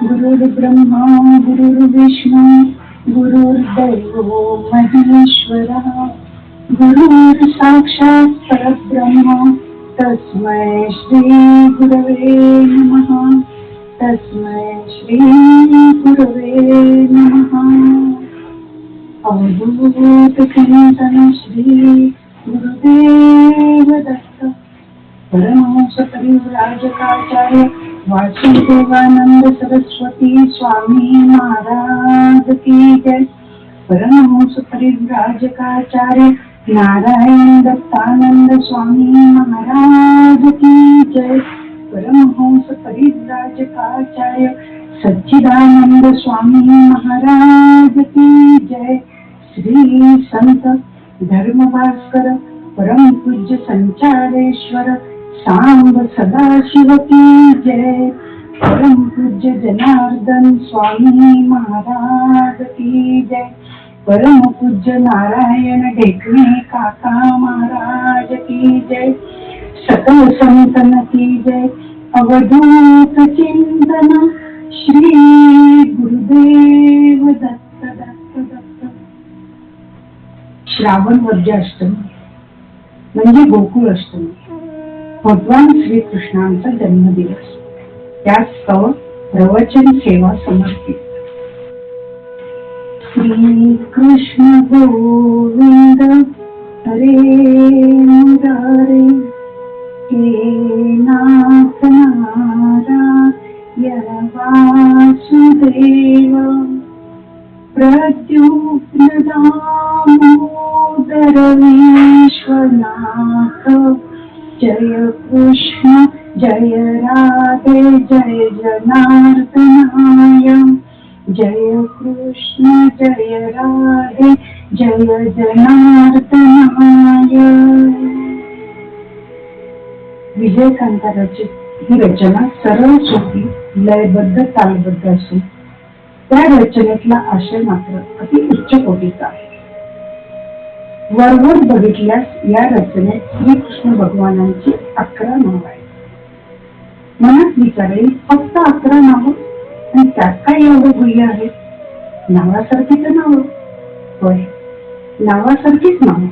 गुरुर्ब्रह्मा गुरुर्विष्णू गुरुर्दैव महेश्वरः गुरुर् साक्षात् परब्रह्म तस्मै श्री गुरवे नमः. तस्मै श्री गुरवे नमः. अवधूत चिंतन श्री गुरुदेव दत्त परमहंस परिव्राजकाचार्य वासुदेवानंद सरस्वती स्वामी महाराज की जय. परमहंस परिव्राजकाचार्य नारायण दत्तानंद स्वामी महाराज की जय. परमहंस परिव्राजकाचार्य सच्चिदानंद स्वामी महाराज की जय. श्री संत धर्मभास्कर परम पूज्य संचारेश्वर सांब सदाशिव की जय. परम पूज्य जनार्दन स्वामी महाराज की जय. परम पूज्य नारायण ढेकणे काका महाराज की जय. सकल संतन की जय. अवधूत चिंतन श्री गुरुदेव दत्त दत्त दत्त. श्रावण वर्जाष्टमी म्हणजे गोकुळ अष्टमी, भगवान श्रीकृष्णांचा जन्मदिवस. त्यास स्तव प्रवचन सेवा समर्पित. श्री कृष्ण गोविंद हरे मुरारे हे नाथ नारायण वासुदेव प्रद्युम्न दामोदर विश्वनाथ. जय कृष्ण जय राधे जय जनार्दनाय. जय कृष्ण जय राधे जय जनार्दनाय. विजयकांताराची ही रचना सरळ सोपी लयबद्ध तालबद्ध असून त्या रचनेतला आशय मात्र अति उच्च कोटीचा आहे. वरवर बघितल्यास या रचनेत श्रीकृष्ण भगवानांची 11 नाव आहेत. मनात विचारेल फक्त 11 नावं आणि त्यात काय एवढं गुह्य आहे? नावासारखी तर नावं, होय नावासारखीच नावं,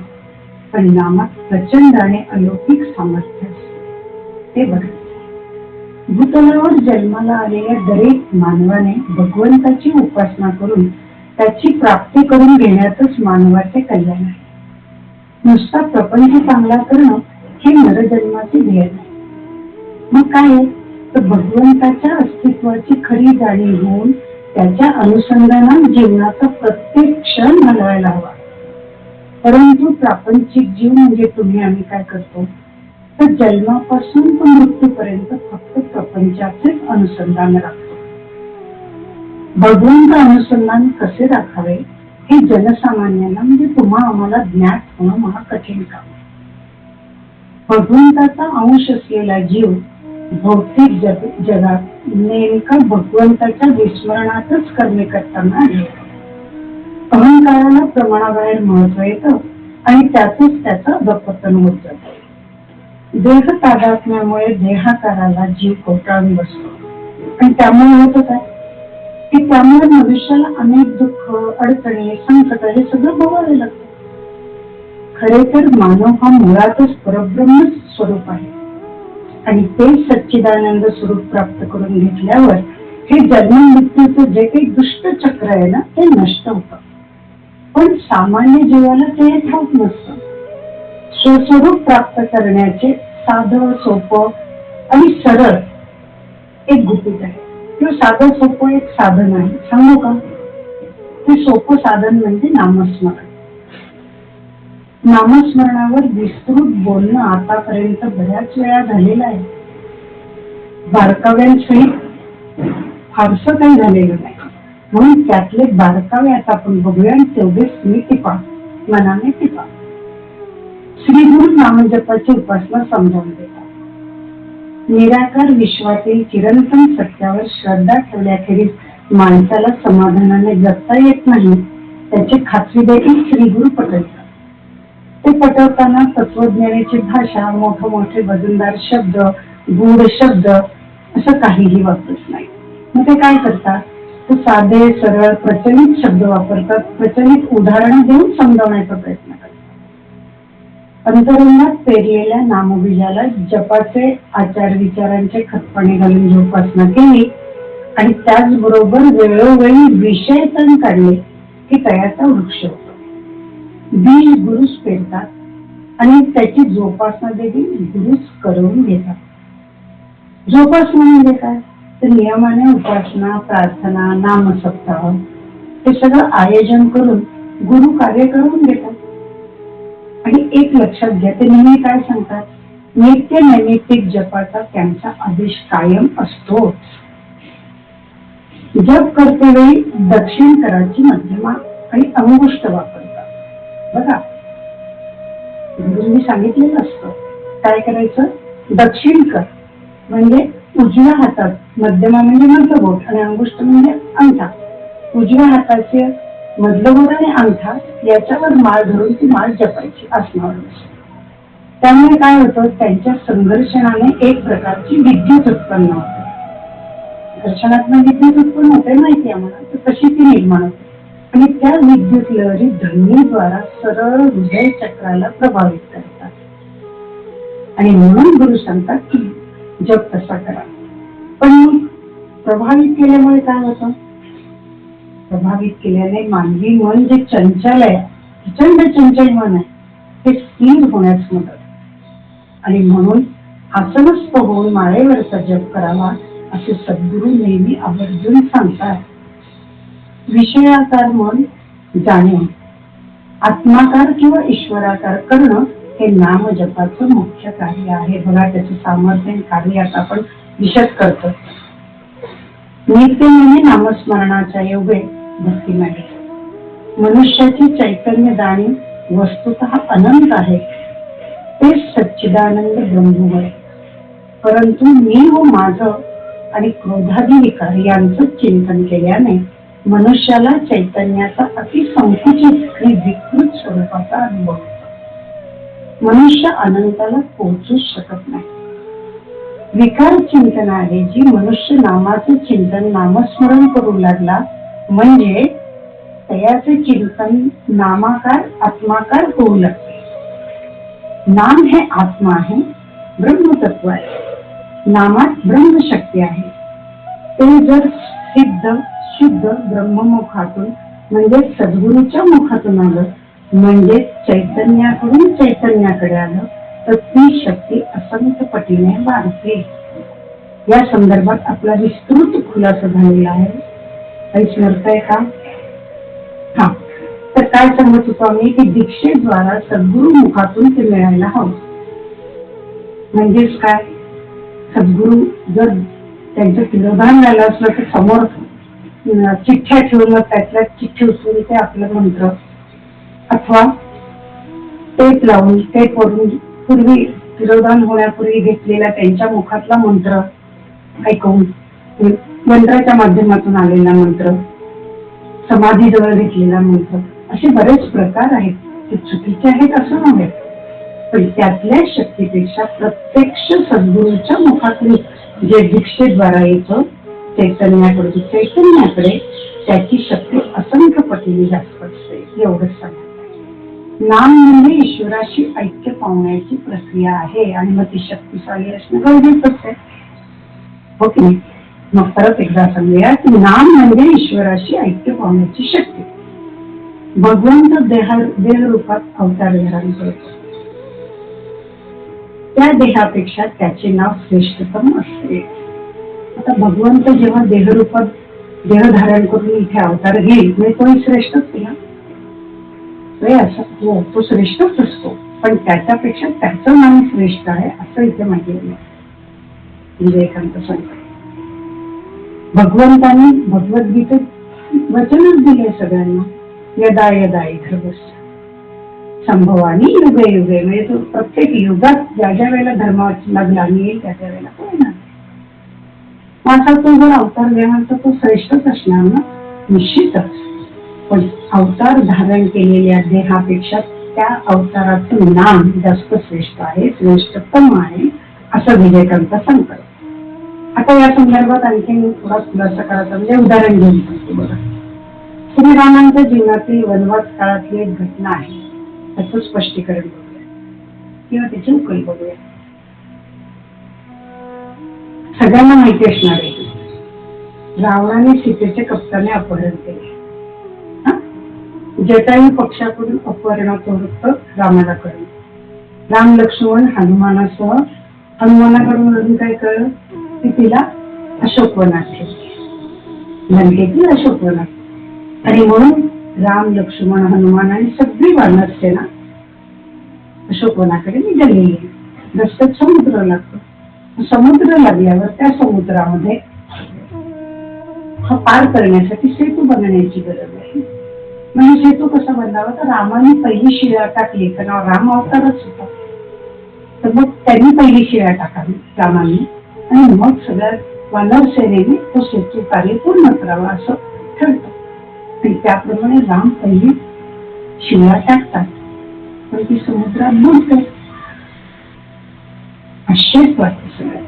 पण नामात प्रचंड आणि अलौकिक सामर्थ्य असते. ते बघा, भूतलावर जन्माला आलेल्या दरेक मानवाने भगवंताची उपासना करून त्याची प्राप्ती करून घेण्यातच मानवाचे कल्याण आहे. नुसता प्रपंच चांगला करणं हे नरजन्माचे ध्येय नाही. मग काय तर भगवंताच्या अस्तित्वाची खरी जाणीव होऊन त्याच्या अनुसंधानात जीवनाचा प्रत्येक क्षण घालवायला हवा. परंतु प्रापंचिक जीव म्हणजे तुम्ही आम्ही काय करतो तर जन्मापासून तो मृत्यूपर्यंत फक्त प्रपंचाचेच अनुसंधान राखतो. भगवंत अनुसंधान कसे राखावे हे जनसामान्यांना म्हणजे तुम्हा आम्हाला ज्ञात होणं महा कठीण काम. भगवंताचा अंश असलेला जीव भौतिक जगात नेमका भगवंताच्या विस्मरणातच कर्मे करताना आढळतो. अहंकाराला प्रमाणाबाहेर महत्व येतं आणि त्यातच त्याचं अधःपतन होत जातं. देह तादात्म्यामुळे देहाकाराला जीव कोटाळून बसतो आणि त्यामुळे होतं काय की त्यामुळे मनुष्याला अनेक दुःख अडचणी संकट हे सगळं भोगावे लागतं. खरे तर मानव हा मुळातच परब्रह्म स्वरूप आहे आणि ते सच्चिदानंद स्वरूप प्राप्त करून घेतल्यावर हे जन्म मृत्यूचं जे काही दुष्ट चक्र आहे ना ते नष्ट होतं. पण सामान्य जीवाला ते ठाऊक नसतं. स्वस्वरूप प्राप्त करण्याचे साधं सोपं आणि सरळ एक गुपित आहे किंवा साधं सोपं एक साधन आहे. सांगू का? ते सोपं साधन म्हणजे नामस्मरण. नामस्मरणावर विस्तृत बोलणं आतापर्यंत बऱ्याच वेळा झालेलं आहे. बारकाव्यांसहित फारसं काही झालेलं नाही, म्हणून त्यातले बारकावे आता आपण बघूया आणि तेवढेच मी टिपा मनाने टिपा. श्री गुरु नामजपाची उपासना समजावून देतात. निराकार विश्वातील चिरंतन सत्यावर श्रद्धा ठेवल्याखेरीज माणसाला समाधानाने जगता येत नाही त्याची खात्री देखील श्री गुरु पटवतात. ते पटवताना तत्वज्ञानाची भाषा, मोठे मोठे वजनदार शब्द, गूढ शब्द असं काहीही वापरत नाही. मग ते काय करतात, ते साधे सरळ प्रचलित शब्द वापरतात, प्रचलित उदाहरणं देऊन समजावण्याचा प्रयत्न करतात. अंतरंगात पेरलेल्या नामबीजाला जपाचे आचार विचारांचे खतपाणी घालून जोपासना केली आणि त्याचबरोबर वेळोवेळी विषय तण काढले की तयाचा वृक्ष होतो. बीज गुरुस पेरतात आणि त्याची जोपासना देखील गुरुस करून घेतात. जोपासना म्हणजे काय, तर नियमाने उपासना, प्रार्थना, नामसप्ताह हे सगळं आयोजन करून गुरु कार्य करून घेतात. आणि एक लक्षात घ्या, ते नेहमी काय सांगतात, नित्य नैमित्तिक जपाचा त्यांचा आदेश कायम असतो. जप करते वेळी दक्षिण कराची मध्यमा आणि अंगुष्ठ वापरतात. बघा, गुरुंनी सांगितलेलं असतं काय करायचं, दक्षिण कर म्हणजे उजव्या हातात, मध्यमा म्हणजे मध्यबोट आणि अंगुष्ठ म्हणजे अंगठा. उजव्या हाताचे मधलं बोट आणि अंगठा याच्यावर माळ धरून ती माळ जपायची आसनावर. त्यामुळे काय होतं, त्यांच्या संघर्षणाने एक प्रकारची विद्युत उत्पन्न होते. घर्षणातून विद्युत उत्पन्न होते माहिती आम्हाला, तर तशी ती निर्माण होते आणि त्या विद्युत लहरी ध्वनीद्वारा सरळ हृदय चक्राला प्रभावित करतात. आणि म्हणून गुरु सांगतात की जप तसा करा. पण प्रभावित केल्यामुळे काय होतं, प्रभावित केल्याने मानवी मन जे चंचल आहे, प्रचंड चंचल मन आहे, ते स्थिर होण्यास मदत. आणि म्हणून आसनस्थ होऊन माळेवरचा जप करावा असे सद्गुरू नेहमी आवर्जून सांगतात. विषयाकार मन जाणीव, आत्माकार किंवा ईश्वराकार करणं हे नाम जपाचं मुख्य कार्य आहे. बघा, त्याचं सामर्थ्य कार्य आता आपण विशद करतो. नित्यनेमी नामस्मरणाच्या योगे भक्तिमय. मनुष्याची चैतन्य जाणीव वस्तुतः अनंत आहे, ते सच्चिदानंद ब्रह्ममय. परंतु मी व माझं आणि क्रोधादी विकार यांचं चिंतन केल्याने मनुष्याला चैतन्याचा अति संकुचित आणि विकृत स्वरूपाचा अनुभव होतो. मनुष्य अनंताला पोहोचूच शकत नाही. विकार चिंतनाऐवजी मनुष्य नामाचे चिंतन, नामस्मरण करू लागला म्हणजे तयाचे चिंतन नामाकार आत्माकार होऊ लागते. नाम हे आत्मा आहे, ब्रह्मतत्व आहे. नामात ब्रह्मशक्ती आहे. ते जर सिद्ध शुद्ध ब्रह्ममुखातून म्हणजे सद्गुरूच्या मुखातून आलं, म्हणजे चैतन्याकडून चैतन्याकडे आलं, तर ती शक्ती असंख्य पटीने वाढते. या संदर्भात आपला विस्तृत खुलासा झालेला आहे. काही स्मरताय का? हा, तर काय सांगत होतो आम्ही की दीक्षेद्वारा सद्गुरु मुखातून ते मिळायला हवं. म्हणजेच काय, सद्गुरु जर त्यांचं तिरोधान झालं असलं तर समोर चिठ्ठ्या ठेवून त्यातल्या चिठ्ठी उचलून ते आपलं मंत्र अथवा टेप लावून टेपवरून पूर्वी तिरोधान होण्यापूर्वी घेतलेला त्यांच्या मुखातला मंत्र ऐकून, मंत्राच्या माध्यमातून आलेला मंत्र, समाधीजवळ घेतलेला मंत्र, असे बरेच प्रकार आहेत. ते चुकीचे आहेत असं नव्हे, पण त्यातल्या शक्तीपेक्षा प्रत्यक्ष सद्गुरूच्या मुखातून जे दीक्षेद्वारा येतं चैतन्याकडे त्याची शक्ती असंख्य पटीने जास्त असते. एवढंच सांगतात. नाम म्हणजे ईश्वराशी ऐक्य पावण्याची प्रक्रिया आहे आणि मग ती शक्तिशाली असणं गरजेचं असते, हो की नाही? मग परत एकदा सांगूया की नाम म्हणजे ईश्वराशी ऐक्य पावण्याची शक्ती. भगवंत देहरूपात अवतार धारण करतो. त्या देहापेक्षा त्याचे नाव श्रेष्ठतम असते. आता भगवंत जेव्हा देहरूपात देह धारण करून इथे अवतार घेईल म्हणजे तोही श्रेष्ठच केला, असं तो श्रेष्ठच असतो, पण त्याच्यापेक्षा त्याचं नाम श्रेष्ठ आहे असं इथे माहिती म्हणजे एकांत सांगतो. भगवंतांनी भगवद्गीतेत वचनच दिले सगळ्यांना, यदा यदा धर्मस्य संभवानी युगे युगे, म्हणजे तो प्रत्येक युगात ज्या ज्या वेळेला धर्माला ग्लानी येईल त्या त्या वेळेला तो येणार. माझा तो जर अवतार घेणार तर तो श्रेष्ठच असणार ना, निश्चितच. पण अवतार धारण केलेल्या देहापेक्षा त्या अवताराचं नाम जास्त श्रेष्ठ आहे, श्रेष्ठतम आहे असं विवेकांत सांगतात. आता या संदर्भात आणखी थोडा खुलासा करायचा म्हणजे उदाहरण घेऊन सांगतो बघा. श्रीरामांच्या जीवनातील वनवास काळातली एक घटना आहे, त्याचं स्पष्टीकरण बघूया किंवा त्याची उकल बघूया. सगळ्यांना माहिती असणार आहे, रावणाने सीतेचे कप्ताने अपहरण केले. जटायू पक्षाकडून अपहरणाचं वृत्त रामाला कळलं. राम लक्ष्मण हनुमानासह हनुमानाकडून अजून काय कळलं की तिला अशोकवनात ठेवले, लंकेतील अशोकवनात. आणि म्हणून राम लक्ष्मण हनुमान आणि सगळी वानर सेना अशोकवनाकडे निघालेली. रस्त्यात समुद्र लागतो. समुद्र लागल्यावर त्या समुद्रामध्ये हा पार करण्यासाठी सेतू बनवण्याची गरज आहे. म्हणजे सेतू कसा बनवावा, तर रामाने पहिली शिळा टाकली, कारण राम अवतारच होता, तर मग त्यांनी पहिली शिळा टाकावी रामाने, आणि मग सगळ्या वानर सेनेने तो सेतू कार्य पूर्ण करावा असं ठरतं. आणि त्याप्रमाणे राम पहिली शिळा टाकतात, पण ती समुद्रात बुडते. आश्चर्य वाटतं सगळं.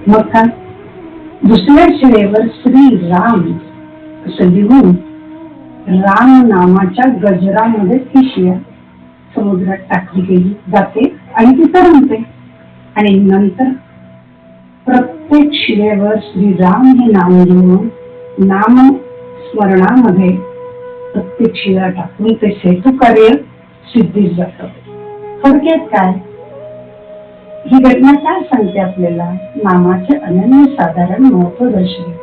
मग काय, दुसऱ्या शिळेवर श्री राम असं लिहून राम नामाच्या गजरामध्ये ती शिळा समुद्रात टाकली गेली जाते आणि ती तरंगते. आणि नंतर प्रत्येक शिळेवर श्रीराम हे नाम लिहून नाम स्मरणामध्ये प्रत्येक शिळा टाकून ते सेतू कार्य सिद्धीस जातं. थोडक्यात काय, ही घटना काय सांगते आपल्याला, नामाचे अनन्यसाधारण महत्व दर्शवते.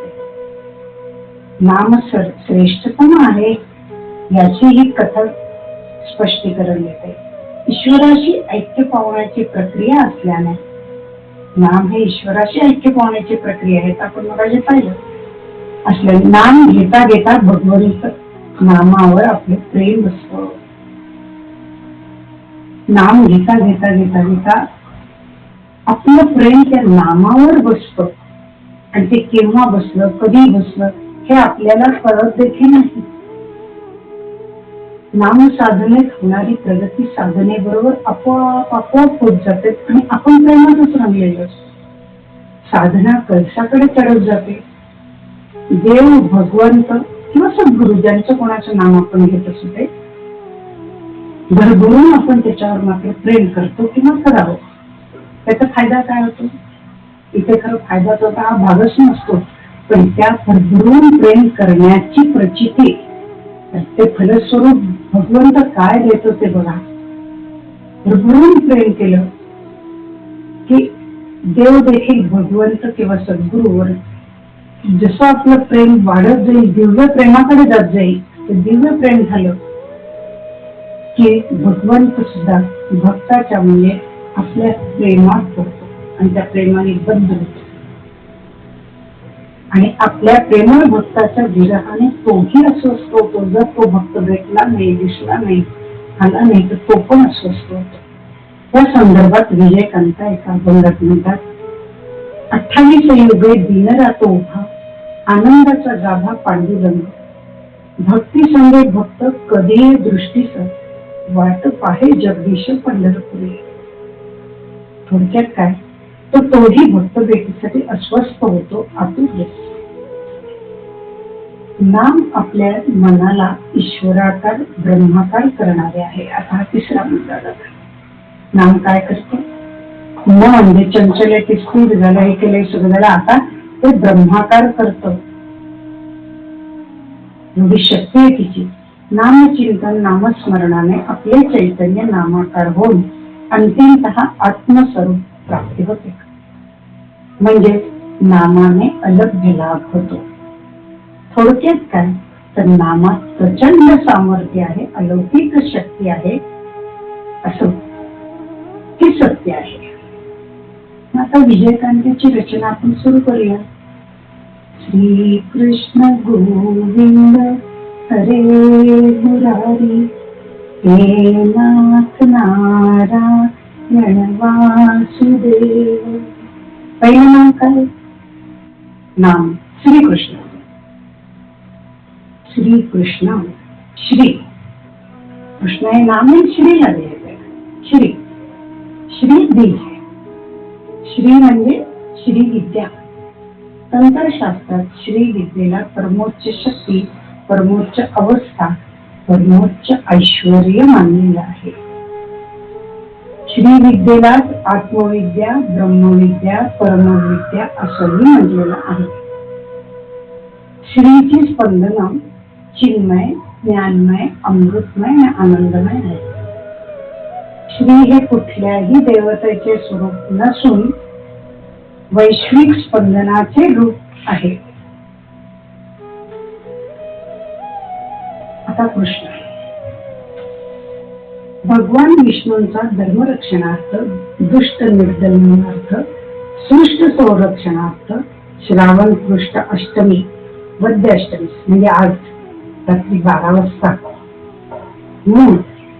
नाम श्रेष्ठतम आहे याची ही कथा स्पष्टीकरण देते. ईश्वराशी ऐक्य पावण्याची प्रक्रिया असल्याने, नाम हे ईश्वराशी ऐक्य पावण्याची प्रक्रिया आहे, आपण मगाशी पाहिलं असल्याने नाम घेता घेता भगवंत नामावर आपले प्रेम बसतं. नाम घेता घेता घेता घेता आपलं प्रेम त्या नामावर बसतं. आणि ते केव्हा बसलं, कधी बसलं हे आपल्याला कळत देखील नाही. नाम साधनेत होणारी प्रगती साधनेबरोबर आपोआप होत जाते आणि आपण प्रेमातच रंगलेलो असतो. साधना कळसाकडे चढत जाते. देव, भगवंत किंवा सद्गुरु ज्यांचं कोणाचं नाम आपण घेत असतो ते भरभरून आपण त्याच्यावर मात्र प्रेम करतो किंवा करावं. त्याचा फायदा काय होतो, इथे खरं फायदाचा हा भागच नसतो, पण त्या भरभरून प्रेम करण्याची प्रचिती, ते फलस्वरूप भगवंत काय देतो ते बघा. भरभरून प्रेम केलं की देव देखील भगवंत किंवा सद्गुरूवर जसं आपलं प्रेम वाढत जाईल, दिव्य प्रेमाकडे जात जाईल, ते दिव्य प्रेम झालं की भगवंत सुद्धा भक्ताच्या म्हणजे आपल्या प्रेमात पडतो आणि त्या प्रेमाने बंद होतो. आणि आपल्या प्रेमळ भक्ताच्या विरहाने तोही अस्वस्थ होतो. जर तो भक्त भेटला नाही, दिसला नाही, आला नाही, तर तो पण अस्वस्थ होतो. या संदर्भात विजयकांता एका अभंगात म्हणतात, 28 युगे दिन रातो उभा, आनंदाचा गाभा पांडुरंग, भक्ती संगे भक्त कधी दृष्टीस, वाट पाहे जगदीश पंढरपुरी. थोडक्यात काय, तर तोही भक्त भेटीसाठी अस्वस्थ होतो, आतुर होतो. नाम आपल्या मनाला ईश्वराकार ब्रह्माकार करणारे आहे. आता हा तिसरा मुद्दा झाला. नाम काय करतो, न म्हणजे चंचल आहे, स्थिर झालं, हे केलंय, सगळं झालं, आता ते ब्रह्माकार करतं. एवढी शक्ती आहे तिची. नामचिंतन नामस्मरणाने आपले चैतन्य नामाकार होऊन अंतिमतः आत्मस्वरूप प्राप्ती होते. म्हणजे नामाने अलभ्य लाभ होतो. थोडक्यात काय, तर नामात प्रचंड सामर्थ्य आहे, अलौकिक शक्ती आहे, असं हे सत्य आहे. आता विजयकांताची रचना आपण सुरू करूया. श्री कृष्ण गोविंद हरे मुरारी, हे नाथ नारायण वासुदेव. पहिलं नाम काय, नाम श्रीकृष्ण. श्री कृष्ण, श्री कृष्ण हे नाम आहे, श्री लागले. श्री श्री बीज, श्री म्हणजे श्री विद्या, तंत्रशास्त्रात श्री विद्येला परमोच्च शक्ती, परमोच्च अवस्था, परमोच्च ऐश्वर्य मानलेलं आहे. श्री विद्येलाच आत्मविद्या, ब्रह्मविद्या, परमविद्या असंही म्हटलेलं आहे. श्रीची स्पंदन चिन्मय, ज्ञानमय, अमृतमय आणि आनंदमय आहे. श्री हे कुठल्याही देवतेचे स्वरूप नसून वैश्विक स्पंदनाचे रूप आहे. आता कृष्ण भगवान विष्णूंचा धर्मरक्षणार्थ, दुष्ट निर्दलनार्थ, सृष्ट संरक्षणार्थ श्रावण कृष्ण अष्टमी, वद्य अष्टमी म्हणजे आज रात्री 12 वाजता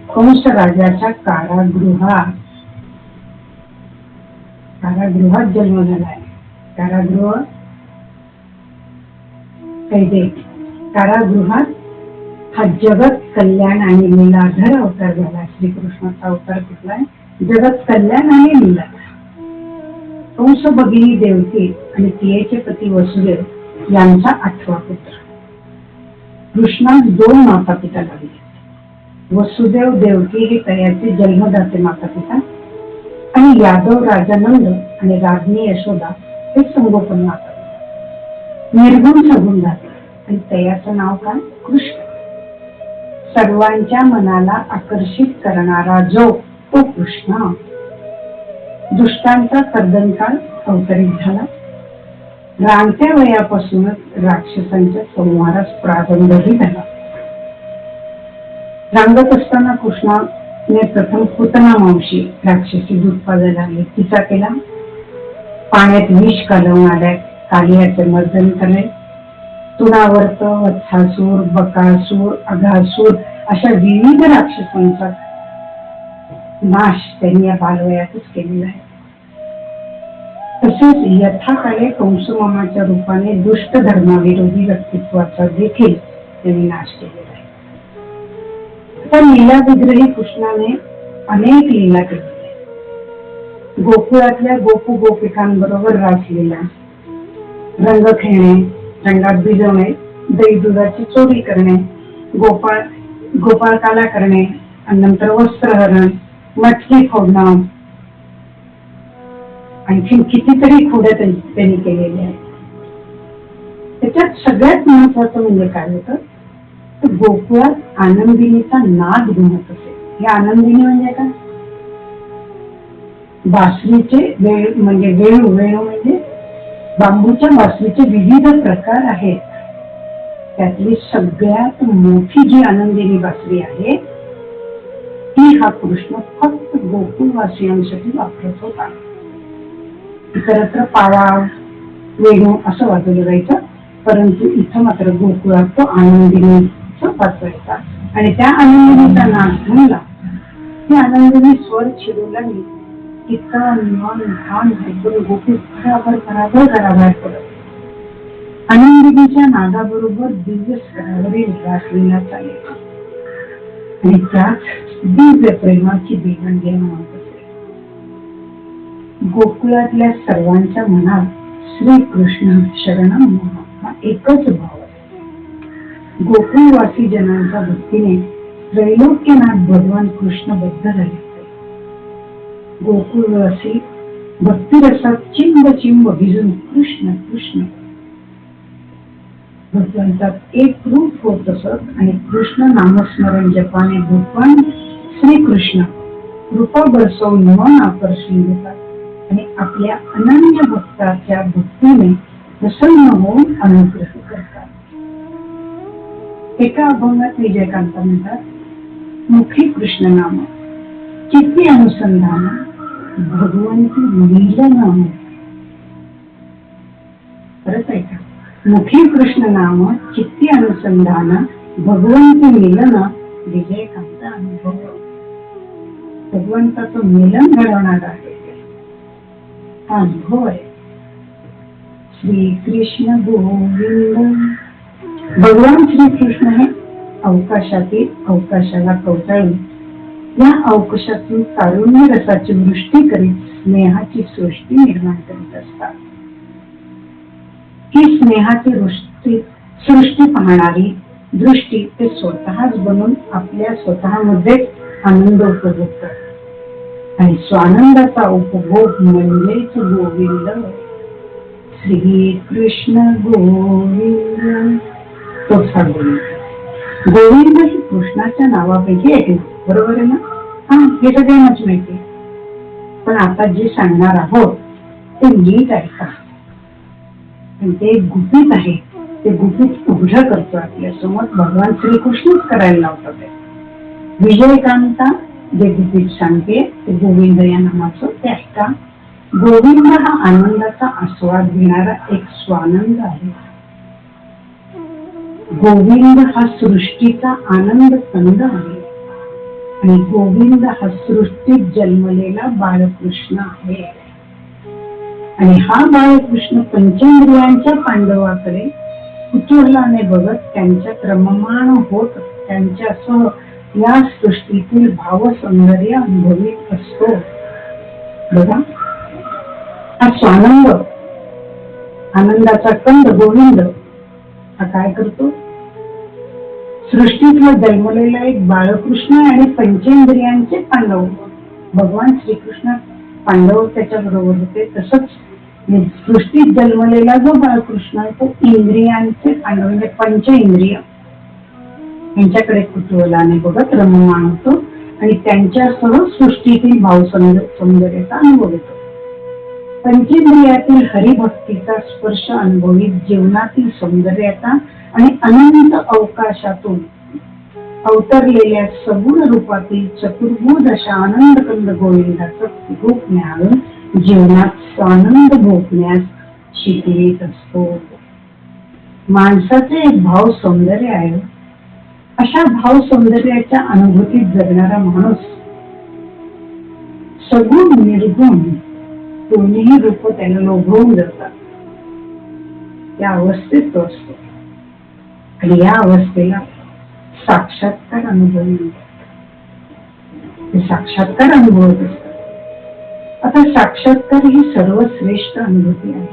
कंस राजाच्या कारागृहात जन्म झालाय. कारागृहात हा जगत कल्याण आणि लीलाधर अवतार झाला. श्रीकृष्णाचा अवतार कुठलाय? जगत कल्याण आणि लीलाधर. कंस भगिनी देवकी आणि तियेचे पती वसुदेव यांचा 8वा पुत्र. कृष्णास 2 माता पिता लागले. वसुदेव देवकी हे तयाचे जन्मदाते माता पिता आणि यादव राजानंद आणि राज्ञी यशोदा हे संगोपन माता पिता. निर्गुण सगुण झाले आणि तयाचं नाव काय? कृष्ण. सर्वांच्या मनाला आकर्षित करणारा जो तो कृष्ण. दुष्टांचा कर्दनकाळ अवतरित झाला. रांगत्या वयापासूनच राक्षसांच्या संहारास प्रारंभही झाला. रांगत असताना कृष्णाने प्रथम पुतना मावशी राक्षसी दूध पाजायला लागली. तिचा केला. पाण्यात विष कालवणाऱ्या कालियाचे मर्दन करणे. तुणावर्त, वत्सासूर, बकासूर, अघासूर अशा विविध राक्षसांचा नाश त्यांनी या बालवयातच केलेला आहे. तसेच यथाकाले कंसमामाच्या रूपाने दुष्ट धर्माविरोधी व्यक्तित्वाचा देखील त्यांनी नाश केलेला आहे. तर लीला विग्रही कृष्णाने अनेक लीला केल्या. गोकुळातल्या गोपू गोपिकांबरोबर रासलीला, रंग खेळणे, रंगात भिजवणे, दही दुधाची चोरी करणे, गोपाळकाला करणे आणि नंतर वस्त्रहरण, मटकी फोडणं, आणखी कितीतरी खोड्या त्यांनी केलेल्या आहेत. त्याच्यात सगळ्यात महत्वाचं म्हणजे काय होतं तर गोकुळात आनंदिनीचा नाद गुणत असे. या आनंदिनी म्हणजे काय? बासरीचे वेणू म्हणजे बांबूच्या बासरीचे विविध प्रकार आहेत. त्यातली सगळ्यात मोठी जी आनंदिनी बासरी आहे ती हा कृष्ण फक्त गोकुळवासियांसाठी वापरत होता. इतरत्र पावा, वेणू असं वाजवलं जायचं, परंतु इथं मात्र गोकुळात तो आनंदिनीचा वाजवायचा. आणि त्या आनंदिनीचा नाद म्हणला ती आनंदिनी स्वर चिरू लागली की तन मन धान ऐकून गोकुळ घराबाहेर पडत. आनंदिनीच्या नादाबरोबर दिव्य स्तरावरील रासलीला चालायची आणि त्यात दिव्य प्रेमाची देवाणघेवाण होत असे. गोकुळातल्या सर्वांच्या मनात श्रीकृष्ण शरणम हा एकच भाव आहे. गोकुळवासी जनांच्या भक्तीने त्रैलोक्यनाथ भगवान कृष्ण बद्ध झाले. गोकुळवासी भक्तिरसात चिंब भिजून कृष्ण कृष्ण भगवंतात एक रूप होत असत. आणि कृष्ण नामस्मरण जपाने भगवान श्रीकृष्ण कृपा बरसवून मन आकर्षून देतात आणि आपल्या अनन्य भक्ताच्या भक्तीने प्रसन्न होऊन अनुग्रह करतात. एका अभंगात विजयकांत म्हणतात, मुखी कृष्ण नाम चित्ती अनुसंधान भगवंती लीलन. परत ऐका, मुखी कृष्ण नाम चित्ती अनुसंधान भगवंती मिलन विजयकांत अनुभव. भगवंताचं मिलन घडवणार आहे हा अनुभव आहे. श्रीकृष्ण गोविंद. भगवान श्रीकृष्ण हे अवकाशातील अवकाशाला कवटाळून या अवकाशातून कारुण्य रसाची वृष्टी करीत स्नेहाची सृष्टी निर्माण करीत असतात. ही स्नेहाची सृष्टी पाहणारी दृष्टी ते स्वतःच बनून आपल्या स्वतःमध्येच आनंद उपभोग करतात आणि स्वानंदाचा उपभोग म्हणजेच गोविंद. श्री कृष्ण गोविंद. तो गोविंद. गोविंद ही कृष्णाच्या नावापैकी आहे, बरोबर आहे ना? हा, हे सगळ्यांनाच माहिती. पण आता जे सांगणार आहोत ते नीट ऐका. ते एक गुपित आहे. ते गुपित उघड करतो आपल्या समोर भगवान श्रीकृष्णच करायला लावतात. विजयकांता जे गुपित सांगते ते गोविंद या नामाचं, ते ऐका. गोविंद हा आनंदाचा आस्वाद घेणारा एक स्वानंद आहे. गोविंद हा सृष्टीचा आनंद कंद आहे आणि गोविंद हा सृष्टीत जन्मलेला बाळकृष्ण आहे. आणि हा बाळकृष्ण पंचेंद्रियांच्या पांडवाकडे कुतूहलाने बघत त्यांच्यात रममाण होत त्यांच्यासह या सृष्टीतील भावसौंदर्य अनुभवित असतो. बघा, हा स्वानंद, आनंदाचा कंद गोविंद हा काय करतो? सृष्टीतला जन्मलेला एक बाळकृष्ण आणि पंचेंद्रियांचे पांडव, भगवान श्रीकृष्ण पांडव त्याच्या बरोबर होते. तसंच सृष्टीत जन्मलेला जो बाळकृष्ण आहे तो इंद्रियांचे पांडव म्हणजे पंचेंद्रिय यांच्याकडे कुतूहलाने बघत रममाण होतो आणि त्यांच्यासह सृष्टीतील भावसौंदर्याचा अनुभव येतो. पंचेंद्रियातील हरिभक्तीचा स्पर्श अनुभवित जीवनातील सौंदर्याचा आणि अनंत अवकाशातून अवतरलेल्या सगुण रूपातील चतुर्भुज अशा आनंदकंद गोविंदाचं रूप मिळावून जीवनात स्वानंद भोगण्यास शिकवित असतो. माणसाचे एक भाव सौंदर्य आहे. अशा भाव सौंदर्याच्या अनुभूतीत जगणारा माणूस सगुण निर्गुण दोन्ही रूप त्याला लोभवून जातात. त्या अवस्थेत तो असतो आणि या अवस्थेला साक्षात्कार अनुभव ते साक्षात्कार अनुभवत असतात. आता साक्षात्कार ही सर्वश्रेष्ठ अनुभूती आहे.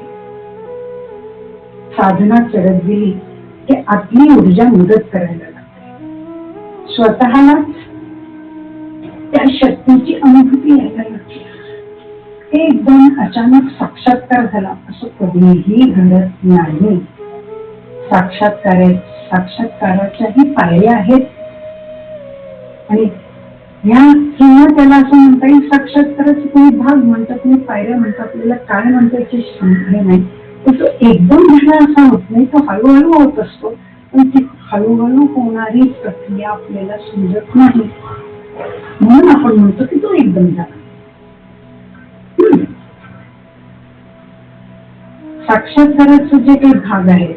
साधना चढत गेली की आतली ऊर्जा मदत करायला लागते. स्वतःलाच त्या शक्तीची अनुभूती यायला लागते. एकदम अचानक साक्षात्कार झाला असं कधीही घडत नाही. साक्षात्काराच्याही पायऱ्या आहेत आणि ह्या किंवा त्याला असं म्हणता येईल साक्षात्काराचे काही भाग म्हणतात, तुम्ही पायऱ्या म्हणतात, आपल्याला काय म्हणता याची हे नाही. पण तो एकदम झाला असा होत नाही, तो हळूहळू होत असतो. पण ती हळूहळू होणारी प्रक्रिया आपल्याला समजत नाही म्हणून आपण म्हणतो की तो एकदम झाला. साक्षात्काराचे जे काही भाग आहेत,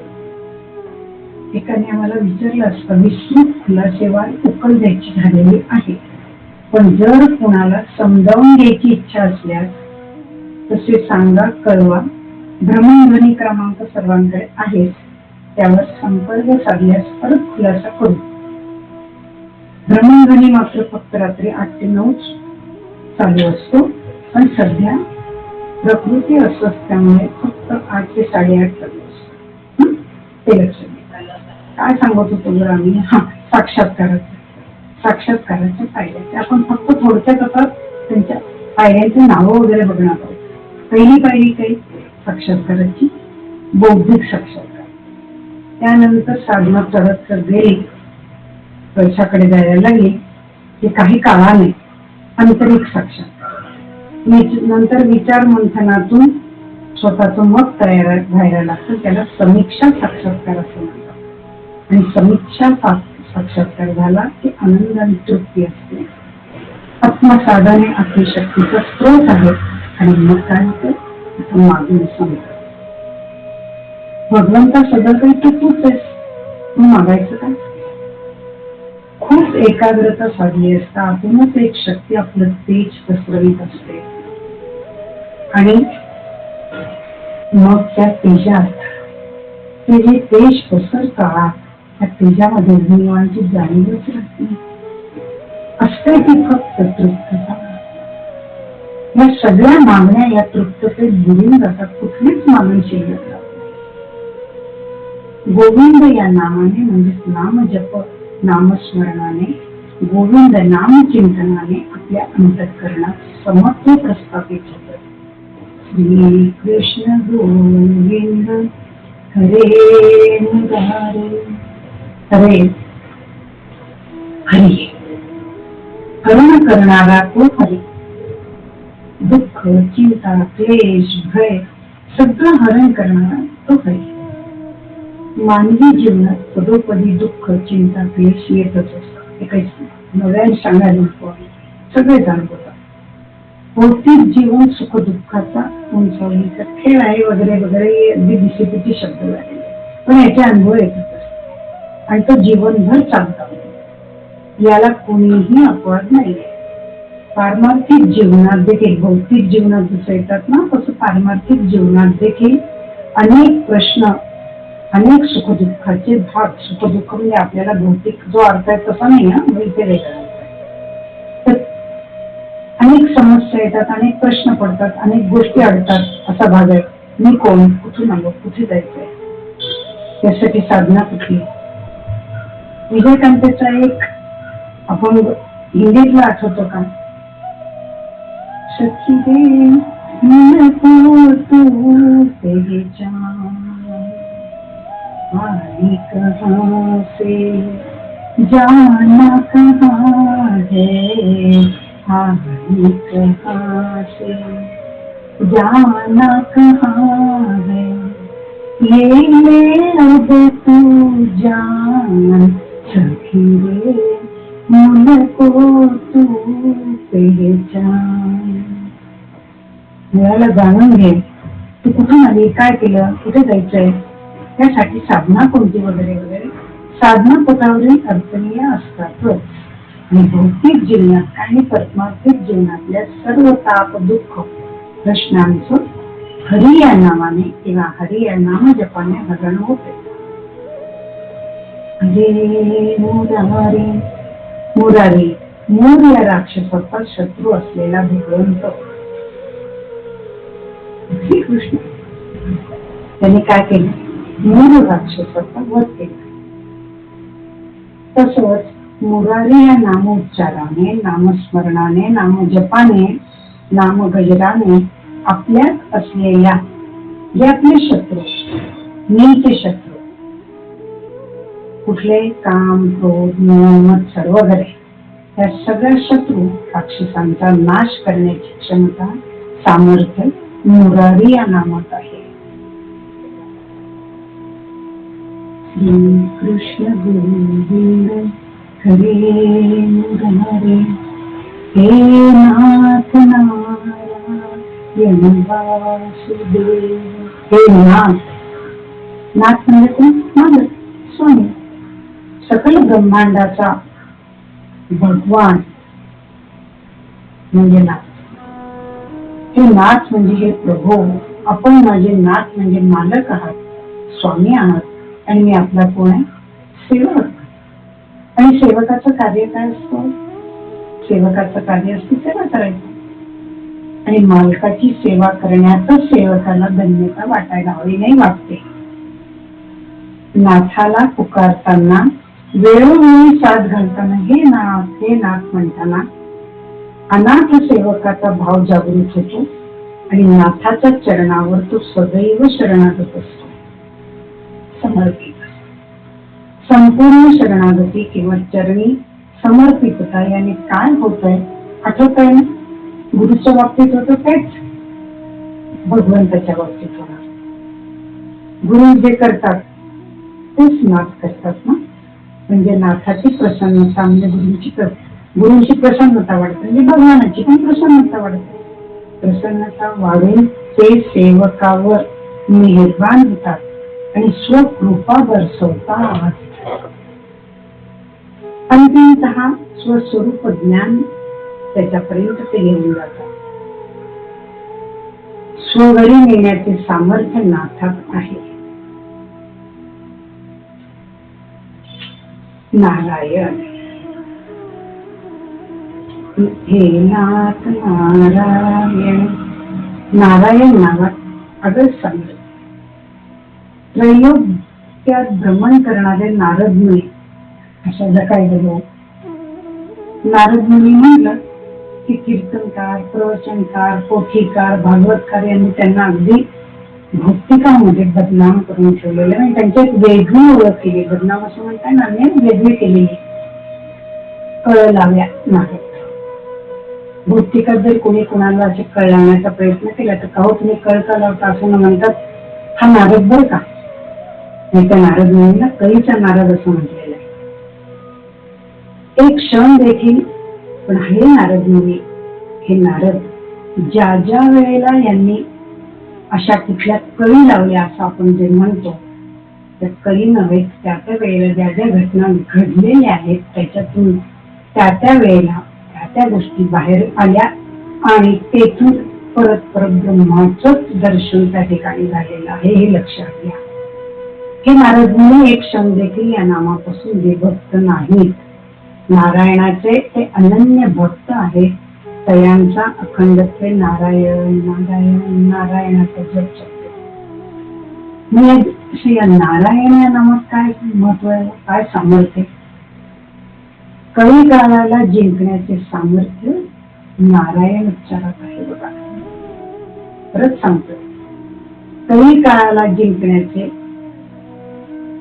एकाने आम्हाला विचारलं असतं, विस्तृत खुलासेवार उकल द्यायची झालेली आहे, पण जर कोणाला समजावून घ्यायची इच्छा असल्यास तसे सांगा, कळवा. भ्रमणध्वनी क्रमांक सर्वांकडे आहेच, त्यावर संपर्क साधल्यास परत खुलासा करू. भ्रमणध्वनी मात्र फक्त रात्री 8 ते 9 चालू असतो, पण सध्या प्रकृती अस्वस्थ्यामुळे फक्त 8 ते 8:30 चालू असतो. ते लक्षात घ्या. काय सांगत होतो जर आम्ही? साक्षात्काराच्या पायऱ्या आपण फक्त थोडक्यात आता त्यांच्या पायऱ्यांची नावं वगैरे बघणार आहोत. पहिली पायरी काही साक्षात्काराची बौद्धिक साक्षात्कार. त्यानंतर साधना चढत गेली, पैशाकडे जायला लागली की काही काळाने आंतरिक साक्षात्कार, नंतर विचार मंथनातून स्वतःचं मत तयार व्हायला लागतं, त्याला समीक्षा साक्षात्कार असं म्हणतात. आणि समीक्षा साक्षात्कार झाला की आनंद आणि तृप्ती असते. आत्मसाधने आपली शक्तीचा स्रोत आहे आणि मग काय होतं मागून सांगतात, भगवंता सगळं काही तूच आहेस, तू मागायचं काय? खूप एकाग्रता साधली असता आतूनच एक शक्ती आपलं तेज पसरवीत असते आणि मग त्या तेजात ते जे तेज पसरतात त्या तेजामध्ये जीवांची जाणीवच राहते. असते ती फक्त तृप्तता. या सगळ्या मागण्या या तृप्ततेत बुडून जातात, कुठलीच मागणी शिल्लक राहत नाही. गोविंद या नामाने म्हणजे नाम जप नामस्मरणाने गोविंद नाम चिंतनाने आपल्या अंतःकरणात समत्व प्रस्थापित होतं. श्री कृष्ण गोविंद हरे मुरारे. हरे हरी हरण करणारा तो हरी. दुःख चिंता क्लेश भय सगळं हरण करणारा तो हरी. मानवी जीवनात पदोपदी दुःख चिंता क्लेश येतच असतात. हे काही नव्याने सांगायला नको, सगळे जाणवतात. भौतिक जीवन सुख दुःखाचा उंचावणीचा खेळ आहे वगैरे वगैरे अगदी दिसेपिटी शब्द झालेले, पण याचे अनुभव येतच असतात आणि तो जीवनभर चालतात. याला कोणीही अपवाद नाही. पारमार्थिक जीवनात देखील भौतिक जीवनात जसं येतात ना तसं पारमार्थिक जीवनात देखील अनेक प्रश्न अनेक सुखदुःखाचे भाग. सुखदुःख म्हणजे आपल्याला भौतिक जो अर्थ आहे तसा नाही ना, इथे वेगळा. तर अनेक समस्या येतात, अनेक प्रश्न पडतात, अनेक गोष्टी अडतात. असा भाग आहे. मी कोण, कुठून आलो, कुठे जायचंय, त्यासाठी साधना कुठली. विवेकानंदाचा एक आपण हिंदीतला आठवतो का, सखी रे मन को तू पहचान आई कहाँ से जाना कहाँ है, आई कहाँ से जाना कहाँ है, ये ले अब तू जान सखी रे मन को तू पहचान. मुलाला जाणून घे, तू कुठून आली, काय केलं, कुठे जायचंय, त्यासाठी साधना कोणती वगैरे वगैरे. साधना पथावरील अडचणी असतातच आणि भौतिक जीवनात आणि परमार्थिक जीवनातल्या सर्व ताप दुःख प्रश्नांचं हरी या नामाने किंवा हरी या नाम जपाने हरण होते. हरे मुरारी. मुरारी मूर या राक्षसाचा शत्रू असलेला भगवंत श्रीकृष्ण त्यांनी काय केलं, मूर राक्षसाचा वध केला. तसंच मुरारी या नामोच्चाराने नामस्मरणाने नामजपाने नामगजराने आपल्यात असलेल्या जे आपले शत्रू नीच शत्रू कुठले काम क्रोध मत्सर वगैरे त्या सगळ्या शत्रू राक्षसांचा नाश करण्याची क्षमता सामर्थ्य मुरारी या नामात आहे. श्री कृष्ण गोविंद हरे मुरारे. हे नाथ नारायण वासुदेव. हे नाथ. नाथ म्हणजे कोण, माझं स्वामी, सकल ब्रह्मांडाचा भगवान म्हणजे नाथ. हे नाथ म्हणजे हे प्रभू. आपण माझे नाथ म्हणजे मालक आहात, स्वामी आहात आणि मी आपला कोण आहे, सेवक. आणि सेवकाचं कार्य काय असतं, सेवकाचं कार्य असतं सेवा करायचं आणि मालकाची सेवा करण्यातच सेवकाला धन्यता वाटायला हवी, नाही वाटते. नाथाला पुकारताना वेळोवेळी साथ घालताना हे नाथ म्हणताना अनाथ सेवकाचा भाव जागृत होतो आणि नाथाच्या चरणावर तो सदैव शरणागत असतो, समर्पित. संपूर्ण शरणागती किंवा चरणी समर्पितता याने काय होतंय आठवत आहे ना, गुरुच्या बाबतीत होतं तेच भगवंताच्या बाबतीत होणार. गुरु जे करतात तेच नाथ करतात ना, म्हणजे नाथाची प्रसन्नता म्हणजे गुरुंची प्रसन्नता वाढते म्हणजे भगवानाची पण प्रसन्नता वाढते. प्रसन्नता वाढून ते सेवकावर मेहरबान होतात आणि स्वकृपा बरसवतात. अंतिमतः स्वस्वरूप ज्ञान त्याच्यापर्यंत ते घेऊन जातात. स्वघरी नेण्याचे सामर्थ्य नाथात आहे. नारायण. हे नाथ नारायण. नारायण नावात अगं सांग त्रयोग साहित्यात भ्रमण करणारे नारद मुनी अशा काय गेलो. नारद मुनी म्हटलं की कीर्तनकार, प्रवचनकार, पोथीकार, भागवतकार यांनी त्यांना अगदी भौतिकामध्ये बदनाम करून ठेवलेले आणि त्यांची एक वेगळी ओळख केली. बदनाम असं म्हणता नाही, वेगळी केलेली कळ लावल्या नारद. भौतिकात जर कोणी कोणाला असे कळ लावण्याचा प्रयत्न केला तर का तुम्ही कळ का लावता असं म्हणतात, हा नारद बर का. नाही त्या नारद मुनींना कळीचा नारद असं म्हटलेलं आहे. एक क्षण देखील पण हे नारद मुनी, हे नारद ज्या ज्या वेळेला यांनी अशा कुठल्या कळी लावल्या असं आपण जे म्हणतो, त्या कळी नव्हे, त्या त्या वेळेला ज्या ज्या घटना घडलेल्या आहेत त्याच्यातून त्या वेळेला त्या गोष्टी बाहेर आल्या आणि तेथून परत परब्रह्माचंच दर्शन त्या ठिकाणी झालेलं आहे हे लक्षात घ्या. हे नारद मुनी एक क्षण देखील या नामापासून विभक्त नाहीत. नारायणाचे ते अनन्य भक्त आहेत. तयांचा अखंडत्व नारायण नारायण नारायणाचा जप शकतो. श्री नारायण या नामात काय महत्व आहे, काय सामर्थ्य? कळी काळाला जिंकण्याचे सामर्थ्य नारायण उच्चारात आहे. बघा परत सांगतो, कळी काळाला जिंकण्याचे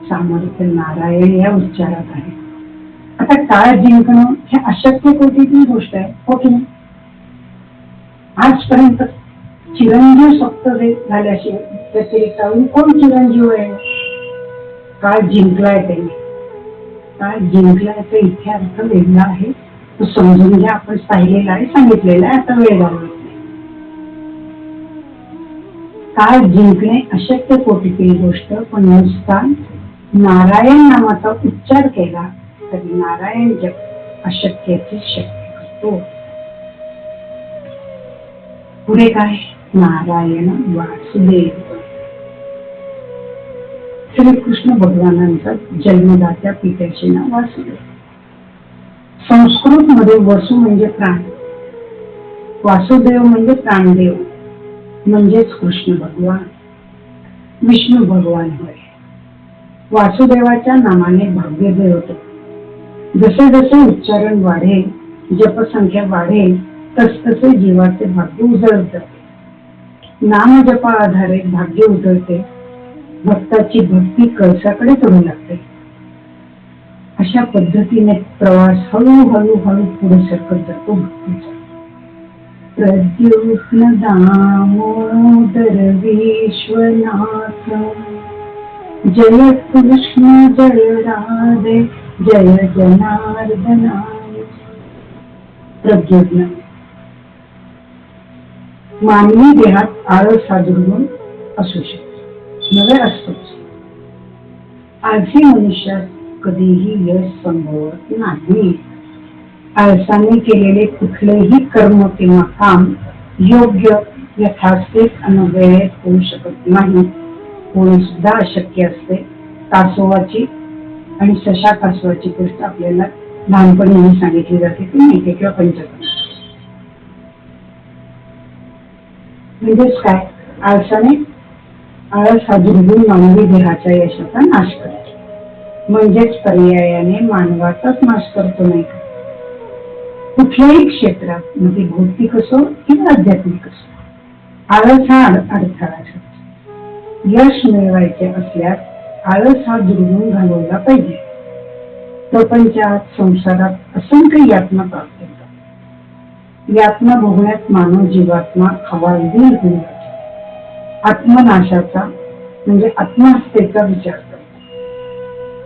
सामर्थ्य नारायण या उच्चारात आहे. आता काळ जिंकणं हे अशक्य कोटीची गोष्ट आहे, हो की नाही? आजपर्यंत चिरंजीव सप्त झाल्याशिवाय व्यतिरिक्त कोण चिरंजीव आहे? काळ जिंकलाय त्यांनी. काळ जिंकलायचा इथे अर्थ वेगळा आहे, तो समजून घ्या. आपण पाहिलेला आहे, सांगितलेला आहे, आता वेळ घालवत नाही. काळ जिंकणे अशक्य कोटीतील गोष्ट, पण नुसता नारायण नामाचा उच्चार केला तरी नारायण जप अशक्याची शक्य करतो. पुढे काय? नारायण वासुदेव. श्रीकृष्ण भगवानांचा जन्मदात्या पित्याचे नाव वासुदेव. संस्कृत मध्ये वसु म्हणजे प्राण, वासुदेव म्हणजे प्राणदेव, म्हणजेच कृष्ण भगवान, विष्णू भगवान होय. वासुदेवाच्या नामाने भाग्य होते. जसे जसे उच्चारण वाढेल, जपसंख्या वाढेल, तसतसे जीवाचे भाग्य उजळत जाते. नाम जपा आधारे भाग्य उजळते. भक्ताची भक्ती कळसाकडे चढू लागते. अशा पद्धतीने प्रवास हळूहळू पुढे सरकत जातो भक्तीचा. प्रद्युम्न दामोदर विश्वनाथ, जय कृष्ण जय राधे जय जनार्दना. प्रद्युम्न मानवी देहात आळस हा दुर्गुण असू शकतो, नव्हे असतोच. आजही मनुष्यात कधीही यश संभवत नाही. आळसाने केलेले कुठलेही कर्म किंवा काम योग्य यथास्थित आणि वेळेत होऊ शकत नाही. होणे सुद्धा अशक्य असते. कासवाची आणि सशा कासवाची गोष्ट आपल्याला लहानपणी सांगितली जाते ती माहिती किंवा पंचकर्म. म्हणजेच काय? आळसाने, आळस हा दुर्गुण मानवी देहाच्या यशाचा नाश करतो. म्हणजेच पर्यायाने मानवाचाच नाश करतो नाही का? कुठल्याही क्षेत्रात, म्हणजे भौतिक असो किंवा आध्यात्मिक असो, आळस हा अडथळा ठरतो. यश मिळवायचे असल्यास आळस हा दुर्गुण घालवला पाहिजे. प्रपंचात, संसारात असंख्य यातना प्राप्त होतात. यातना भोगण्यात मानव जीवात्मा खवालदिल होऊन जातो. आत्मनाशाचा म्हणजे आत्महत्येचा विचार करतो.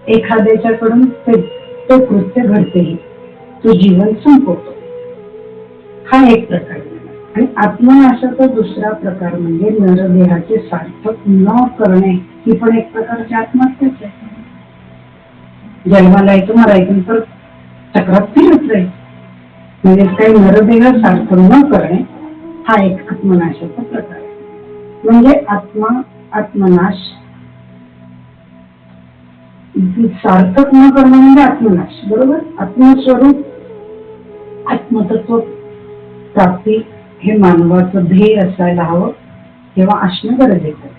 एखाद्याच्याकडून ते कृत्य घडतेही, तो जीवन संपवतो. हा एक प्रकार. आणि आत्मनाशाचा दुसरा प्रकार म्हणजे नरदेहाचे सार्थक न करणे, ही पण एक प्रकारची आत्महत्याच आहे. जन्माला येतो, मरायचं तर चक्रात फिरत राहील. म्हणजे काही नरदेह सार्थक न करणे हा एक आत्मनाशाचा प्रकार आहे. म्हणजे आत्मनाश सार्थक न करणं म्हणजे आत्मनाश, बरोबर. आत्मस्वरूप आत्मतत्व प्राप्ती हे मानवाचं ध्येय असायला हवं, तेव्हा असणं गरजेचं आहे.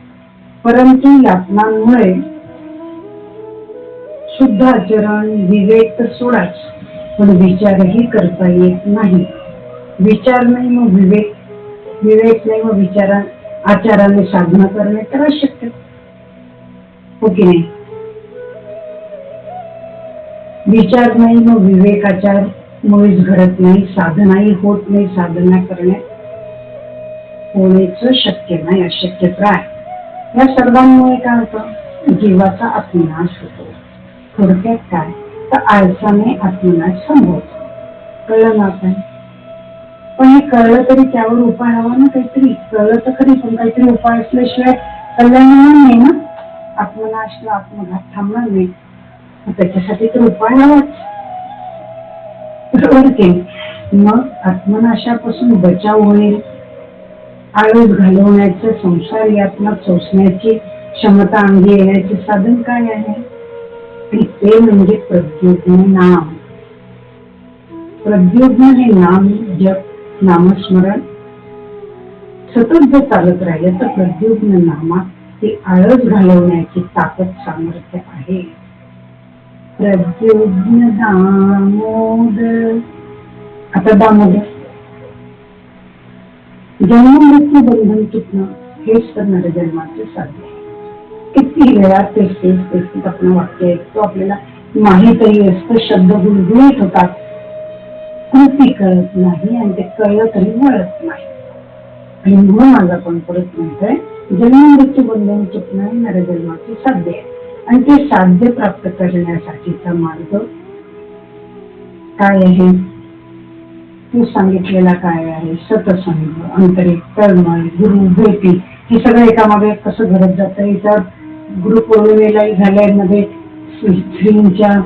परंतु यातनांमुळे शुद्ध आचरण विवेक तर सोडाच, पण विचारही करता येत नाही. विचार नाही मग विवेक, विवेक नाही मग आचाराने साधना करणे तर अशक्य. हो की नाही? विचार नाही मग विवेकाचार मुळीच घडत नाही, साधनाही होत नाही. साधना करणे होण्याच शक्य नाही, अशक्यच आहे. या सर्वांमुळे काय होतं? जीवाचा आत्मनाश होतो. थोडक्यात काय तर आळसाने आत्मनाश संभवतो. कळलं ना आपण? पण हे कळलं तरी त्यावर उपाय हवा ना काहीतरी. कळलं तर खरी, पण काहीतरी उपाय असल्याशिवाय कल्याण नाही ना. आत्मनाश आत्मघात थांबणार नाही, त्याच्यासाठी तर उपाय हवाच. बरोबर की? मग आत्मनाशापासून बचाव होईल, आळस घालवण्याचे, संसार यातना सोसण्याची क्षमता अंगी येण्याचे साधन काय आहे? ते म्हणजे प्रद्युम्न नाम. प्रद्युम्न हे नाम जप, नामस्मरण सतत जर चालत राहिलं तर प्रद्युम्न नामात ती आळस घालवण्याची ताकद, सामर्थ्य आहे. प्रद्युम्न दामोदर. आता दामोदर, जन्म मृत्यू बंधन तुटणं हेच तर नरजन्माचे साध्य आहे. किती वेळा तेच आपण वाक्य ऐकतो, आपल्याला माहीतही असतं, शब्द गुणगुणित होतात, कृती कळत नाही आणि ते कळलं तरी वळत नाही. आणि म्हणून माझा आपण परत म्हणतोय, जन्म मृत्यू बंधन तुटणं हे नरजन्माचे साध्य आहे. आणि ते साध्य प्राप्त करण्यासाठीचा मार्ग काय आहे? तू सांगितलेला काय आहे? सतसंग, अंतरिक, तळमळ, गुरु भेटी, हे सगळं एकामागे कसं घडत जातं. याच्यावर गुरुपौर्णिमेलाही झालंय, मध्ये श्रींच्या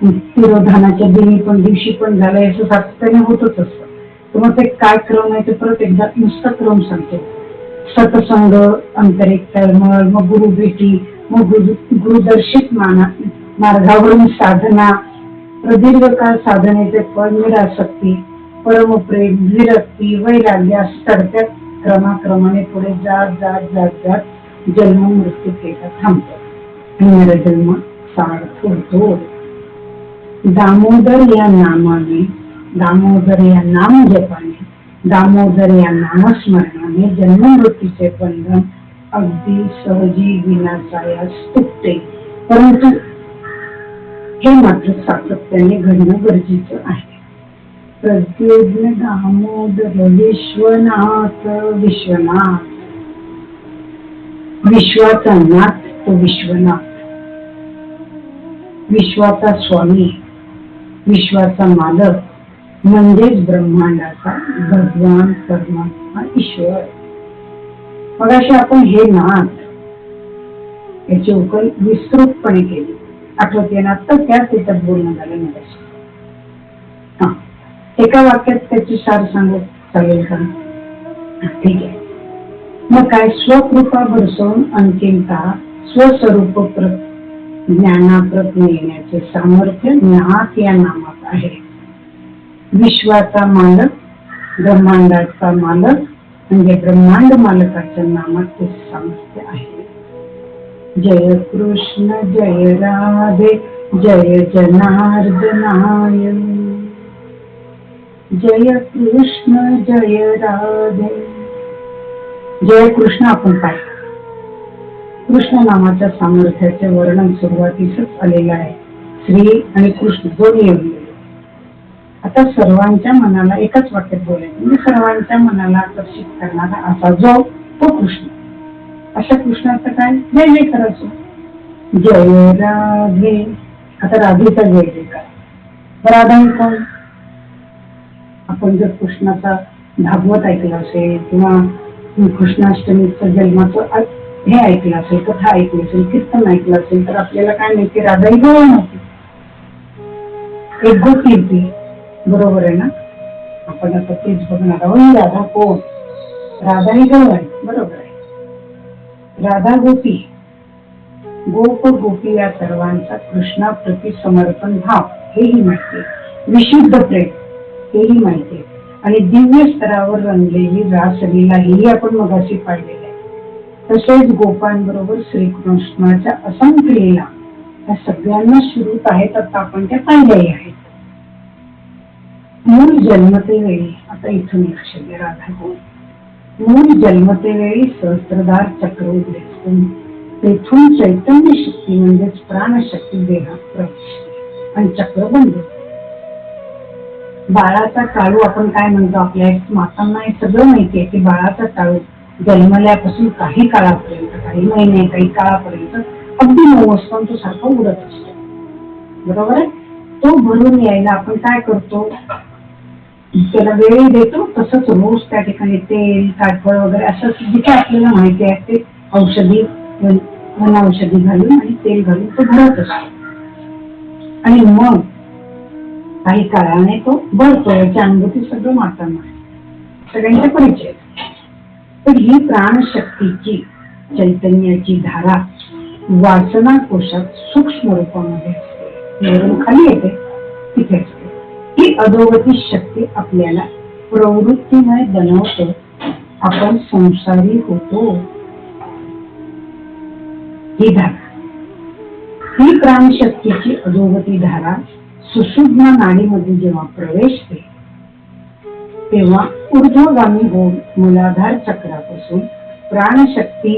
तिरोधानाच्या दिवशी पण झालंय, असं सातत्याने होतच असतं. तर मग ते काय क्रम आहे ते परत एकदा नुसता क्रम सांगतो. सतसंग, आंतरिक तळमळ, मग गुरु भेटी, मग गुरुदर्शित मार्गावरून साधना, प्रदीर्घ काळ साधनेचे फळ, निरासक्ती, परमप्रेम, विरक्ती, वैराग्य, असं चढत्या क्रमाक्रमाने पुढे जात जात जात जात जन्म मृत्यू केला थांबतो आणि नरजन्म सार्थ होतो. दामोदर या नामाने, दामोदर या नाम जपाने, दामोदर या नामस्मरणाने जन्म मृत्यूचे बंधन अगदी सहजी विनाशायास तुटते. परंतु हे मात्र सातत्याने घडणं गरजेचं आहे. प्रद्युम्न दामोदर विश्वनाथ, विश्वनाथ, विश्वाचा नाथ तो विश्वनाथ, विश्वाचा स्वामी, विश्वाचा मालक, म्हणजेच ब्रह्मांडाचा भगवान, परमात्मा, ईश्वर. मग अशी आपण हे नाथ याची उकल विस्तृतपणे केली, आठवते ना? तर त्याच्यात बोलणं झालं नाही. एका वाक्यात त्याची सार सांगत चालेल का? ठीक आहे. मग काय? स्वकृपा बरसवून अंतिमतः स्वस्वरूप ज्ञानाप्रत येण्याचे सामर्थ्य नाथ या नामात आहे. विश्वाचा मालक, ब्रह्मांडाचा मालक, म्हणजे ब्रह्मांड मालकाच्या नामात ते सामर्थ्य आहे. जय कृष्ण जय राधे जय जनार्दनाय, जय कृष्ण जय राधे. जय कृष्ण आपण काय? कृष्ण नामाच्या सामर्थ्याचे वर्णन सुरुवातीसच आलेलं आहे. श्री आणि कृष्ण दोन्ही येऊन गेले. आता सर्वांच्या मनाला एकाच वाक्यात बोलायचं, म्हणजे सर्वांच्या मनाला आकर्षित करणारा असा जो तो कृष्ण. अशा कृष्णाचं काय? जय जय करायचो. जय राधे. आता राधेचा जय जय करा. राधा कोण? आपण जर कृष्णाचा भागवत ऐकलं असेल किंवा कृष्णाष्टमीचं जन्माचं हे ऐकलं असेल, कथा ऐकली असेल, कीर्तन ऐकलं असेल, तर आपल्याला काय माहिती? राधा ही गवळ नव्हती, एक गोपी होती. बरोबर आहे ना? आपण आता तेच बघणार आहोत. राधा कोण? राधा ही गवळ आहे. बरोबर आहे. राधा गोपी, गोप गोपी या सर्वांचा कृष्णाप्रती समर्पण भाव हेही माहिती, विशुद्ध प्रेम हेही माहिती, आणि दिव्य स्तरावर रंगलेली रासलीला ही आपण मगाशी पाहिलेली आहे. तसेच गोपांबरोबर श्रीकृष्णाच्या असंख्य लीला त्या सगळ्यांना श्रुत आहेत, आता आपण त्या पाहिल्याही आहेत. मूळ जन्मते वेळी, आता इथून लक्ष द्या राधा कोण. मूळ जन्मते वेळी सहस्त्रधार चक्र उघडेल, तेथून चैतन्य शक्ती म्हणजेच प्राणशक्ती देहात प्रवेश आणि चक्र बंद. बाळाचा टाळू आपण काय म्हणतो, आपल्या मातांना हे सगळं माहिती आहे की बाळाचा टाळू जन्मल्यापासून काही काळापर्यंत, काही महिने, काही काळापर्यंत अगदी 9 वाजता तो सारखा उडत असतो, बरोबर आहे. तो भरून यायला आपण काय करतो, त्याला वेळ देतो. तसंच रोज त्या ठिकाणी तेल, काठफळ वगैरे असं जिथे आपल्याला माहिती आहे ते औषधी, वनौषधी घालून आणि तेल घालून तो भरत असतो. आणि मग काही काळाने तो बळतो. याची अनुभूती सगळं मातांना सगळ्यांच्या परिचय. तर ही प्राणशक्तीची चैतन्याची धारा वासना कोशात सूक्ष्म रूपामध्ये असते, खाली येते तिथे असते. ही अधोगती शक्ती आपल्याला प्रवृत्तीमय बनवते, आपण संसारी होतो. ही धारा, ही प्राणशक्तीची अधोगती धारा सुषुम्ना नाडीमध्ये जेव्हा प्रवेशते तेव्हा ऊर्ध्वगामी होऊन मूलाधार चक्रापासून प्राणशक्ती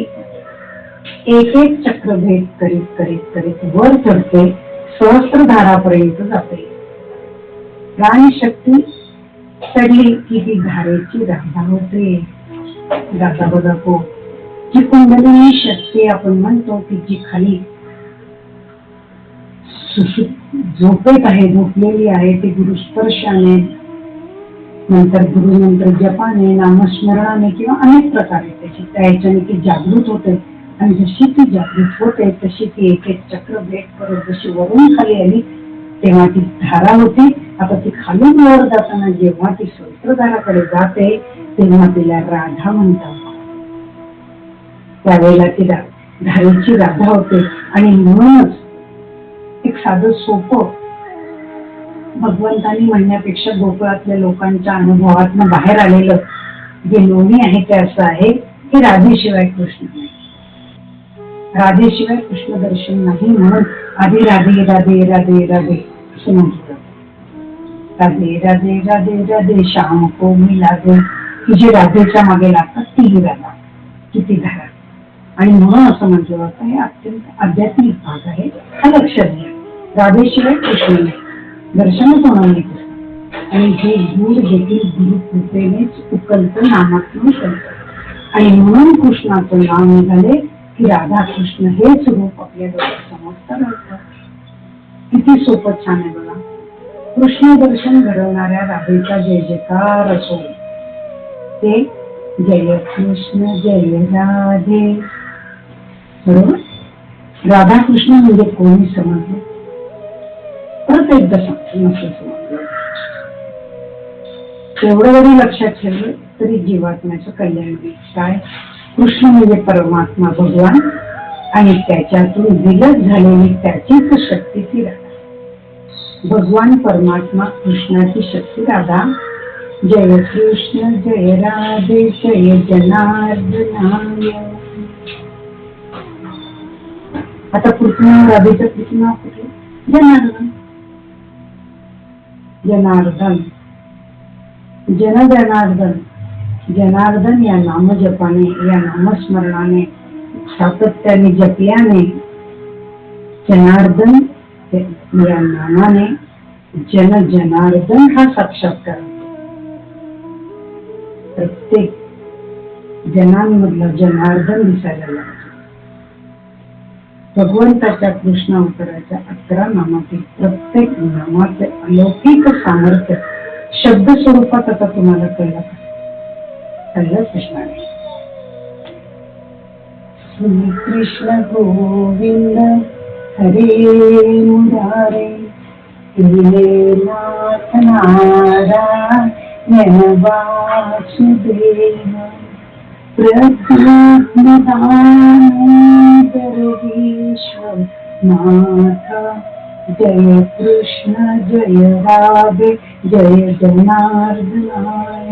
एक एक चक्र भेद करीत करीत करीत वर चढते, सहस्त्रधारापर्यंत जाते. प्राणशक्ती चढली की ती धारेची राधा होते. दादा बघा को जी कुंडलिनी शक्ती आपण म्हणतो की जी खाली झोपेत आहे, झोपलेली आहे, ती गुरुस्पर्शाने, नंतर गुरुनंतर जपाने, नामस्मरणाने किंवा अनेक प्रकारे त्याच्याने ती जागृत होते. आणि जशी ती जागृत होते तशी ती एक एक चक्र भेट करत जशी वरून खाली आली तेव्हा ती धारा होती. आता ती खालून वर जाताना जेव्हा ती सहस्त्रधाराकडे जाते तेव्हा तिला राधा म्हणतात. त्यावेळेला ती धारेची राधा होते. आणि म्हणूनच एक साधं सोपं भगवंतांनी म्हणण्यापेक्षा गोकुळातल्या लोकांच्या अनुभवातून बाहेर आलेलं जे लोणी आहे ते असं आहे की राधेशिवाय कृष्ण नाही, राधेशिवाय कृष्ण दर्शन नाही. म्हणून आधी राधे राधे राधे राधे असं म्हणतात. राधे राधे राधे राधे श्याम को मिला दे, की जे राधेच्या मागे लागतात ती राधा, किती धारा. आणि म्हणून असं म्हटलं जातं हे अत्यंत आध्यात्मिक भाग आहे, हा लक्षात घ्या. राधेशिवाय कृष्ण नाही, दर्शनच होणार नाही कृष्ण. आणि हे गुण देखील गुरु कृपेनेच उकलत नामातून करत. आणि म्हणून कृष्णाचं नाव निघाले की राधा कृष्ण हेच रूप आपल्या डोळ्यासमोर तरळतं. किती सोपं छान आहे बघा. कृष्ण दर्शन घडवणाऱ्या राधेचा जय जयकार असो, ते जय कृष्ण जय राधे. बरोबर. राधा कृष्ण म्हणजे कोणी समजलं, परत एकदा सांगतो नसं समजलं तेवढं जरी लक्षात ठेवलं तरी जीवात्म्याचं कल्याण होईल. काय? कृष्ण म्हणजे परमात्मा भगवान आणि त्याच्यातून विलग झालेली त्याचीच शक्ती ती राधा. भगवान परमात्मा कृष्णाची शक्ती राधा. जय कृष्ण जय राधे जय जनार्दनाय. आता कृष्ण राधेचं कृष्ण नाव कुठलं? जनार्दन. जनार्दन, जन जनार्दन. जनार्दन या नामजपाने, या नामस्मरणाने, सातत्याने जपल्याने, जनार्दन या नामाने जन जनार्दन हा साक्षात्कार होतो. प्रत्येक जनांमधला जनार्दन दिसायला लागतो. भगवंताच्या कृष्ण अवताराच्या 11 नामातील प्रत्येक नामाचे अलौकिक सामर्थ्य शब्द स्वरूपात आता तुम्हाला कळलं का? कळलंच असणार आहे. श्री कृष्ण गोविंद हरे मुरारे, नाथ नारायण वासुदेव, प्रद्युम्न दामोदर नाथ. जय कृष्ण जय राधे जय जनार्दनाय.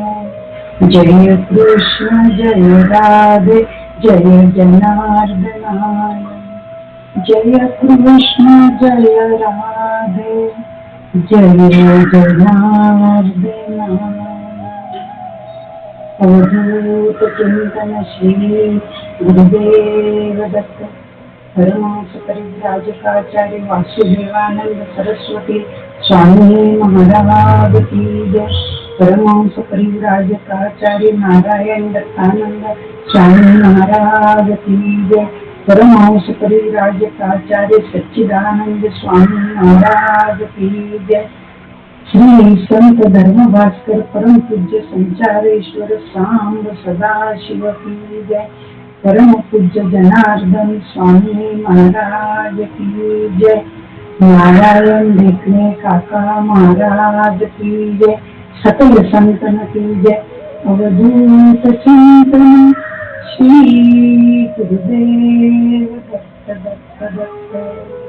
जय कृष्ण जय राधे जय जनार्दनाय. जय कृष्ण जय राधे जय जनार्दना। अवधूत चिंतन श्री गुरुदेव दत्त परमहंस परिव्राजकाचार्य वासुदेवानंद सरस्वती स्वामी महाराज की जय। परमहंस परिव्राजकाचार्य नारायण दत्तानंद स्वामी महाराज की जय। परमहंस परिव्राजकाचार्य सच्चिदानंद स्वामी महाराज की जय। श्री संत धर्म भास्कर परम पूज्य संचारेश्वर सांब सदाशिव की जय। परम पूज्य जनार्दन स्वामी महाराज की जय। नारायण देखने काका महाराज की जय। सकल संतन की जय। अवधूत चिंतन श्री गुरुदेव दत्त दत्त दत्त।